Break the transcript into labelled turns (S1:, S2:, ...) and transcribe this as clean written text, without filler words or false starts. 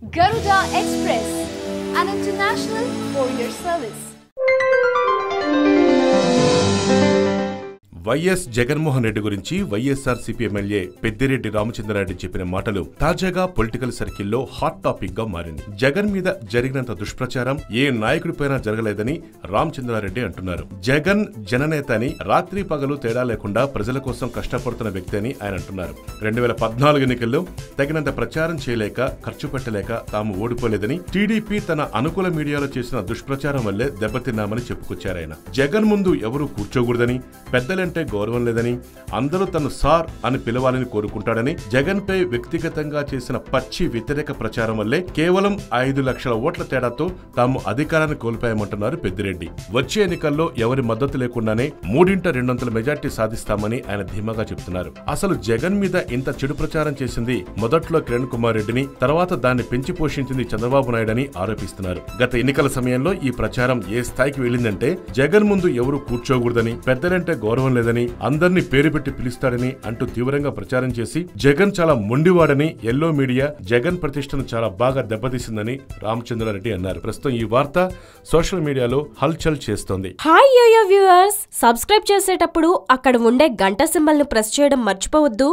S1: Garuda Express, an international courier service.
S2: YS Jaganmohan Reddy గురించి YSRCP MLA Peddireddy Ramachandra Reddy చెప్పిన మాటలు తాజాగా పొలిటికల్ సర్కిల్లో హాట్ టాపిక్ గా మారింది. జగన్ మీద జరిగినంత దుష్ప్రచారం ఏ నాయకుడిపైనా జరగలేదని రామచంద్రారెడ్డి అంటున్నారు. జగన్ జననేత అని, రాత్రి పగలు తేడా లేకుండా ప్రజల కోసం కష్టపడుతున్న వ్యక్తి అని ఆయన అంటున్నారు. 2014 ఎన్నికల్లో తగినంత ప్రచారం చేయలేక, ఖర్చు పెట్టలేక తాము ఓడిపోలేదని, టీడీపీ తన అనుకూల మీడియాలో చేసిన దుష్ప్రచారం వల్లే దెబ్బతిన్నామని చెప్పుకొచ్చారాయన. జగన్ ముందు ఎవరూ కూర్చోకూడదని, పెద్దలంటే గౌరవం లేదని, అందరూ తను సార్ అని పిలవాలని కోరుకుంటాడని, జగన్ పై వ్యక్తిగతంగా చేసిన పచ్చి వ్యతిరేక ప్రచారం వల్లే కేవలం 5 లక్షల ఓట్ల తేడాతో తాము అధికారాన్ని కోల్పోయామంటున్నారు పెద్దిరెడ్డి. వచ్చే ఎన్నికల్లో ఎవరి మద్దతు లేకుండానే 3/2 మెజార్టీ సాధిస్తామని ఆయన ధీమాగా చెప్తున్నారు. అసలు జగన్ మీద ఇంత చెడు ప్రచారం చేసింది మొదట్లో కిరణ్ కుమార్ రెడ్డిని, తర్వాత దాన్ని పెంచి పోషించింది చంద్రబాబు నాయుడని ఆరోపిస్తున్నారు. గత ఎన్నికల సమయంలో ఈ ప్రచారం ఏ స్థాయికి వెళ్లిందంటే, జగన్ ముందు ఎవరు కూర్చోకూడదని, పెద్దలంటే గౌరవం లేదని, అందరినీ పేరు పెట్టి పిలుస్తాడని అంటూ తీవ్రంగా ప్రచారం చేసి, జగన్ చాలా మొండివాడని ఎల్లో మీడియా జగన్ ప్రతిష్టను చాలా బాగా దెబ్బతీసిందని రామచంద్రారెడ్డి అన్నారు. ప్రస్తుతం ఈ వార్త సోషల్ మీడియాలో హల్చల్ చేస్తోంది.
S3: హాయ్ యోయో వ్యూవర్స్, సబ్స్క్రైబ్ చేసేటప్పుడు అక్కడ ఉండే గంట సింబల్ ను ప్రెస్ చేయడం మర్చిపోవద్దు.